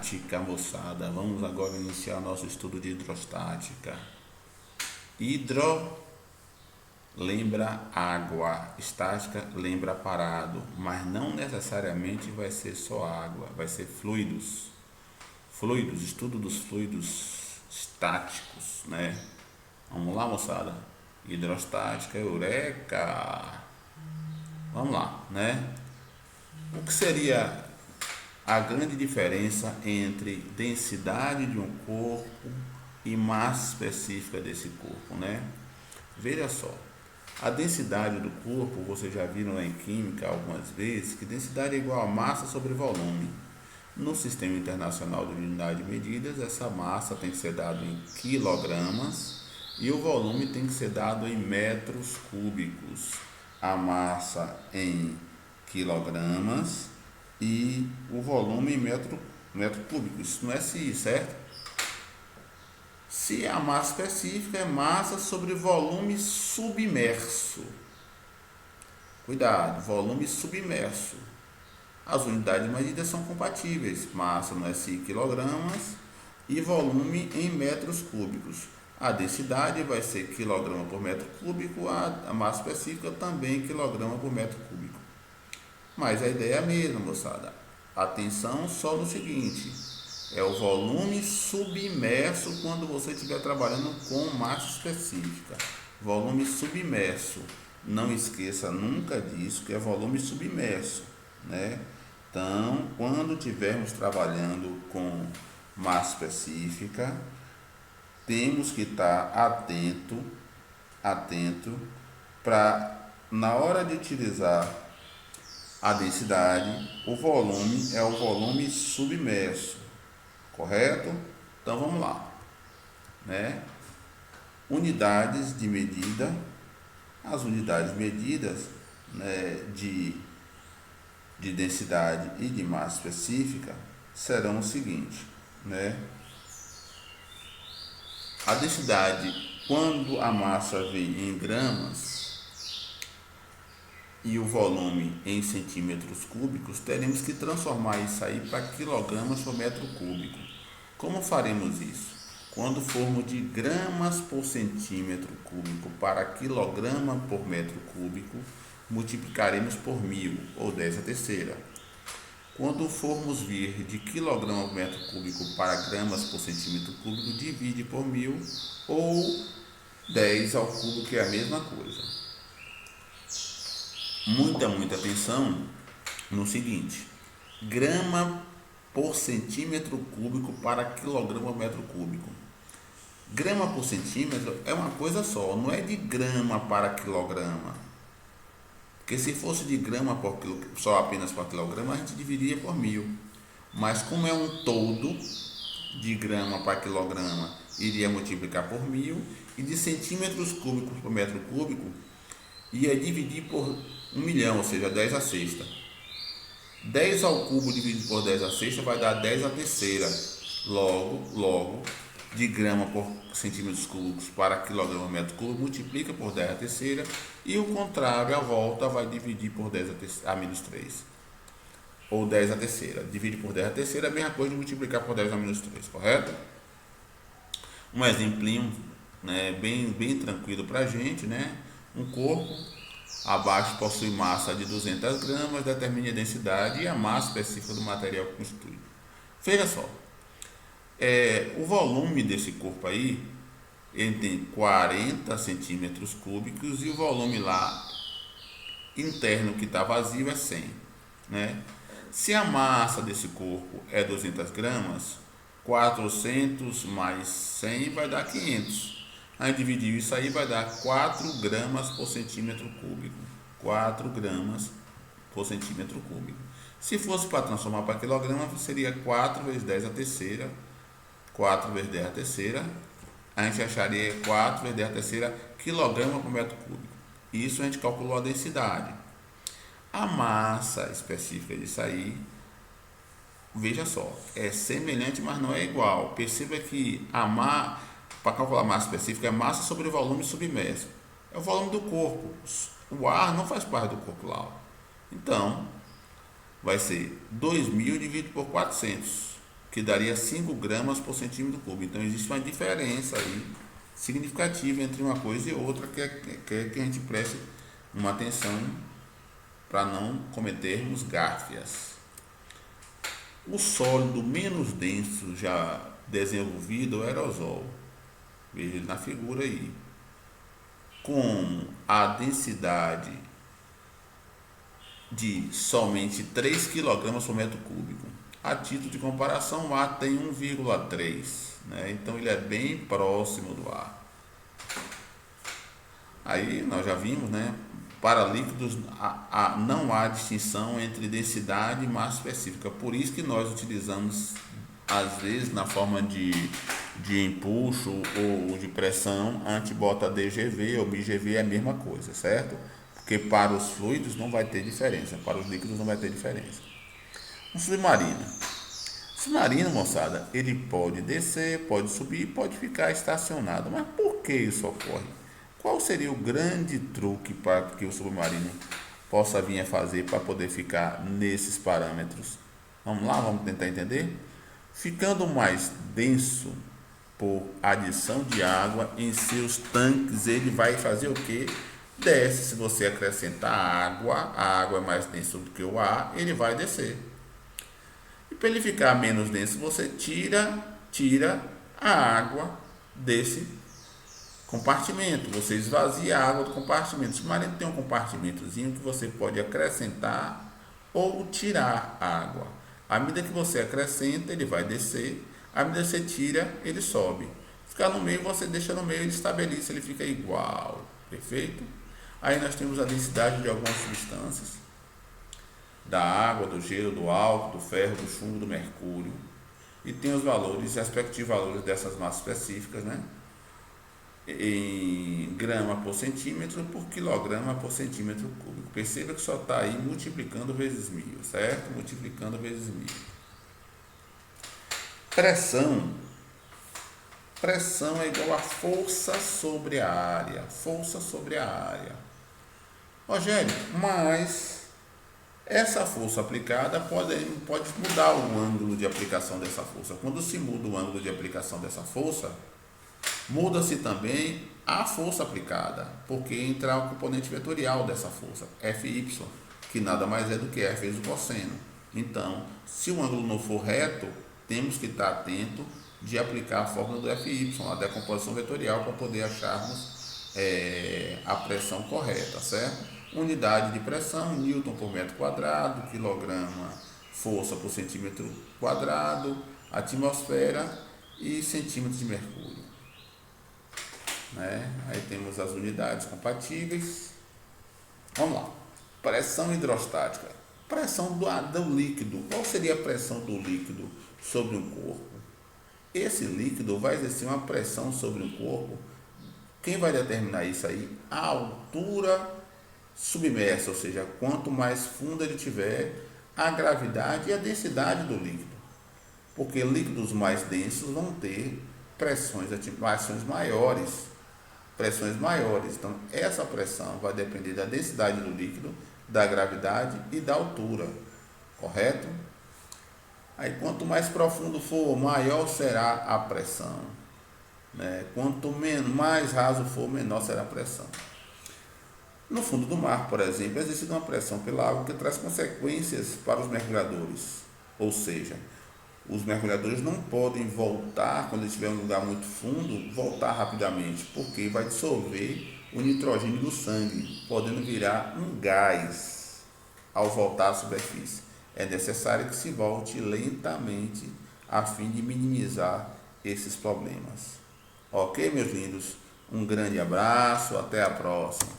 Hidrostática, moçada. Vamos agora iniciar nosso estudo de hidrostática. Hidro lembra água, estática lembra parado, mas não necessariamente vai ser só água, vai ser fluidos. Fluidos, estudo dos fluidos estáticos, né? Vamos lá, moçada. Hidrostática, eureka! Vamos lá, né? O que seria a grande diferença entre densidade de um corpo e massa específica desse corpo, né? Veja só, a densidade do corpo, vocês já viram em química algumas vezes, que densidade é igual a massa sobre volume. No Sistema Internacional de Unidades de Medidas, essa massa tem que ser dada em quilogramas e o volume tem que ser dado em metros cúbicos. A massa em quilogramas e o volume em metro cúbico. Isso não é SI, certo? Se a massa específica é massa sobre volume submerso. Cuidado, volume submerso. As unidades de medida são compatíveis. Massa no SI quilogramas e volume em metros cúbicos. A densidade vai ser quilograma por metro cúbico, a massa específica também quilograma por metro cúbico. Mas a ideia é a mesma, moçada. Atenção só no seguinte: é o volume submerso quando você estiver trabalhando com massa específica. Volume submerso. Não esqueça nunca disso, que é volume submerso, né? Então, quando estivermos trabalhando com massa específica, temos que estar atento para, na hora de utilizar a densidade, o volume é o volume submerso, correto? Então vamos lá, né? Unidades de medida. As unidades medidas, né, de densidade e de massa específica serão o seguinte, né? A densidade, quando a massa vem em gramas e o volume em centímetros cúbicos, teremos que transformar isso aí para quilogramas por metro cúbico. Como faremos isso? Quando formos de gramas por centímetro cúbico para quilograma por metro cúbico, multiplicaremos por 1000, ou 10 a terceira. Quando formos vir de quilograma por metro cúbico para gramas por centímetro cúbico, divide por 1000, ou 10 ao cubo, que é a mesma coisa. Muita atenção no seguinte: grama por centímetro cúbico para quilograma por metro cúbico. Grama por centímetro é uma coisa só, não é de grama para quilograma. Porque se fosse de grama por só apenas para quilograma, a gente dividiria por 1000. Mas como é um todo, de grama para quilograma, iria multiplicar por 1000, e de centímetros cúbicos por metro cúbico, ia dividir por 1.000.000, ou seja, 10 a sexta. 10 ao cubo dividido por 10 a sexta vai dar 10 a terceira. Logo, de grama por centímetros cúbicos para quilograma por metro cúbico, multiplica por 10 a terceira, e o contrário, a volta, vai dividir por 10 a menos 3. Ou 10 a terceira. Divide por 10 a terceira é a mesma coisa de multiplicar por 10 a menos 3, correto? Um exemplinho, né, bem tranquilo para a gente, né? Um corpo abaixo possui massa de 200 gramas, determine a densidade e a massa específica do material que constitui. Veja só, o volume desse corpo aí, ele tem 40 centímetros cúbicos e o volume lá interno que está vazio é 100, né? Se a massa desse corpo é 200 gramas, 400 mais 100 vai dar 500. A gente dividiu isso aí, vai dar 4 gramas por centímetro cúbico. 4 gramas por centímetro cúbico. Se fosse para transformar para quilograma, seria 4 vezes 10 a terceira. 4 vezes 10 a terceira. A gente acharia 4 vezes 10 a terceira quilograma por metro cúbico. Isso a gente calculou a densidade. A massa específica disso aí, veja só, é semelhante, mas não é igual. Perceba que para calcular a massa específica é massa sobre o volume submerso. É o volume do corpo. O ar não faz parte do corpo lá. Então, vai ser 2.000 dividido por 400. que daria 5 gramas por centímetro cúbico. Então existe uma diferença aí significativa entre uma coisa e outra que a gente preste uma atenção para não cometermos gáfias. O sólido menos denso já desenvolvido é o aerosol. Veja ele na figura aí. Com a densidade de somente 3 kg por metro cúbico. A título de comparação, o ar tem 1,3, né? Então ele é bem próximo do ar. Aí nós já vimos, né? Para líquidos não há distinção entre densidade e massa específica. Por isso que nós utilizamos, às vezes, na forma de empuxo ou de pressão, a gente bota DGV ou BGV, é a mesma coisa, certo? Porque para os fluidos não vai ter diferença, para os líquidos não vai ter diferença. Um submarino. Submarino, moçada, ele pode descer, pode subir, pode ficar estacionado. Mas por que isso ocorre? Qual seria o grande truque para que o submarino possa vir a fazer para poder ficar nesses parâmetros? Vamos lá, vamos tentar entender? Ficando mais denso por adição de água em seus tanques, ele vai fazer o que? Desce. Se você acrescentar água, a água é mais densa do que o ar, ele vai descer. E para ele ficar menos denso, você tira a água desse compartimento. Você esvazia a água do compartimento. O submarino tem um compartimentozinho que você pode acrescentar ou tirar água. À medida que você acrescenta, ele vai descer. À medida que você tira, ele sobe. Se ficar no meio, você deixa no meio, ele estabelece, ele fica igual. Perfeito? Aí nós temos a densidade de algumas substâncias, da água, do gelo, do álcool, do ferro, do chumbo, do mercúrio. E tem os valores, respectivos valores dessas massas específicas, né? Em grama por centímetro por quilograma por centímetro cúbico. Perceba que só está aí multiplicando vezes 1000, certo? Multiplicando vezes 1000. Pressão. Pressão é igual a força sobre a área. Força sobre a área. Rogério, mas essa força aplicada pode mudar o ângulo de aplicação dessa força. Quando se muda o ângulo de aplicação dessa força, muda-se também a força aplicada, porque entra o componente vetorial dessa força, Fy, que nada mais é do que F vezes o cosseno. Então, se o ângulo não for reto, temos que estar atento de aplicar a fórmula do Fy, a decomposição vetorial, para poder acharmos a pressão correta, certo? Unidade de pressão, Newton por metro quadrado, quilograma, força por centímetro quadrado, atmosfera e centímetros de mercúrio. Né? Aí temos as unidades compatíveis. Vamos lá. Pressão hidrostática. Pressão do líquido. Qual seria a pressão do líquido sobre um corpo? Esse líquido vai exercer uma pressão sobre um corpo. Quem vai determinar isso aí? A altura submersa, ou seja, quanto mais fundo ele tiver, a gravidade e a densidade do líquido. Porque líquidos mais densos vão ter pressões maiores. Então, essa pressão vai depender da densidade do líquido, da gravidade e da altura, correto? Aí, quanto mais profundo for, maior será a pressão, né? Quanto mais raso for, menor será a pressão. No fundo do mar, por exemplo, é exercida uma pressão pela água que traz consequências para os mergulhadores, ou seja, os mergulhadores não podem voltar, quando estiver em um lugar muito fundo, voltar rapidamente, porque vai dissolver o nitrogênio do sangue, podendo virar um gás ao voltar à superfície. É necessário que se volte lentamente a fim de minimizar esses problemas. Ok, meus lindos? Um grande abraço, até a próxima.